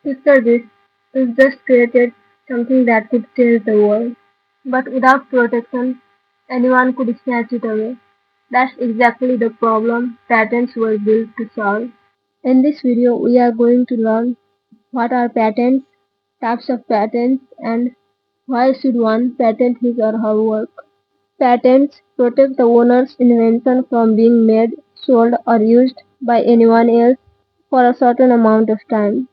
Picture this, we've just created something that could change the world. But without protection, anyone could snatch it away. That's exactly the problem patents were built to solve. In this video, we are going to learn what are patents, types of patents, and why should one patent his or her work. Patents protect the owner's invention from being made, sold, or used by anyone else for a certain amount of time.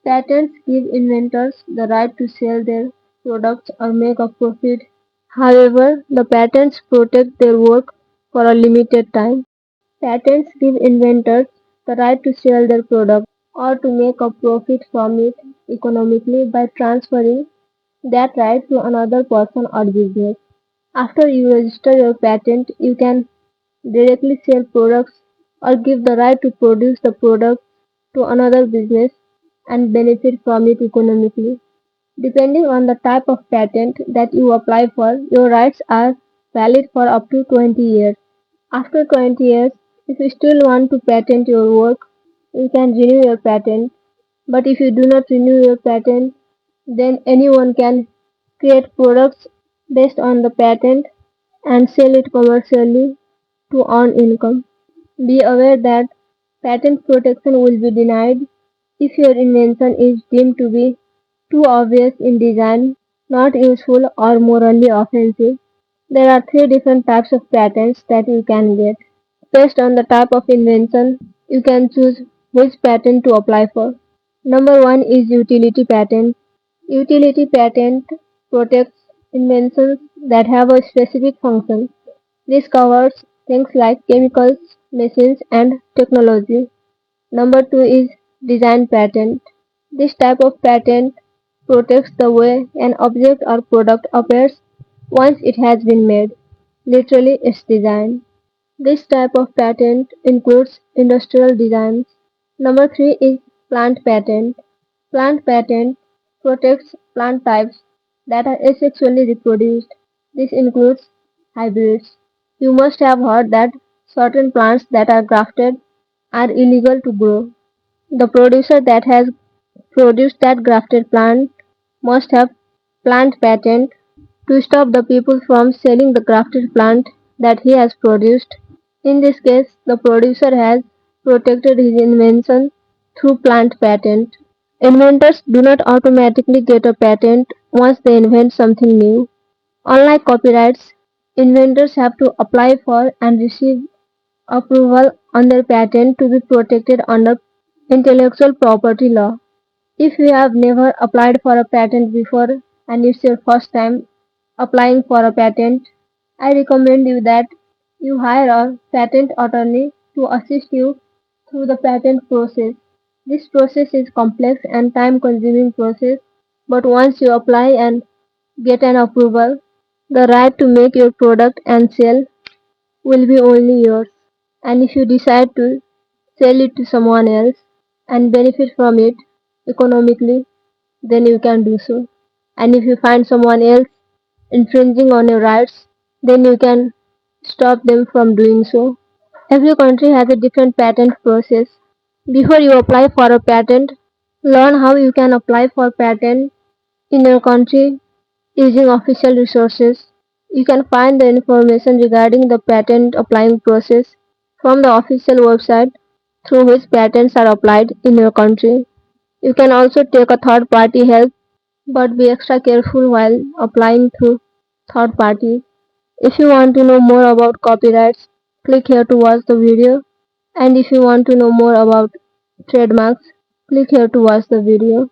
Patents give inventors the right to sell their products or make a profit. However, the patents protect their work for a limited time. Patents give inventors the right to sell their product or to make a profit from it economically by transferring that right to another person or business. After you register your patent, you can directly sell products or give the right to produce the product to another business and benefit from it economically. Depending on the type of patent that you apply for, your rights are valid for up to 20 years. After 20 years, if you still want to patent your work, you can renew your patent. But if you do not renew your patent, then anyone can create products based on the patent and sell it commercially to earn income. Be aware that patent protection will be denied if your invention is deemed to be too obvious in design, not useful, or morally offensive. There are three different types of patents that you can get. Based on the type of invention, you can choose which patent to apply for. Number one is utility patent. Utility patent protects inventions that have a specific function. This covers things like chemicals, machines, and technology. Number two is design patent. This type of patent protects the way an object or product appears once it has been made, literally its design. This type of patent includes industrial designs. Number three is plant patent. Plant patent protects plant types that are asexually reproduced. This includes hybrids. You must have heard that certain plants that are grafted are illegal to grow. The producer that has produced that grafted plant must have plant patent to stop the people from selling the grafted plant that he has produced. In this case, the producer has protected his invention through plant patent. Inventors do not automatically get a patent once they invent something new. Unlike copyrights, inventors have to apply for and receive approval on their patent to be protected under intellectual property law. If you have never applied for a patent before and it's your first time applying for a patent, I recommend you that you hire a patent attorney to assist you through the patent process. This process is complex and time consuming process, but once you apply and get an approval, the right to make your product and sell will be only yours. And if you decide to sell it to someone else and benefit from it economically, then you can do so. And if you find someone else infringing on your rights, then you can stop them from doing so. Every country has a different patent process. Before you apply for a patent, learn how you can apply for patent in your country using official resources. You can find the information regarding the patent applying process from the official website through which patents are applied in your country. You can also take a third party help, but be extra careful while applying through third parties. If you want to know more about copyrights, click here to watch the video. And if you want to know more about trademarks, click here to watch the video.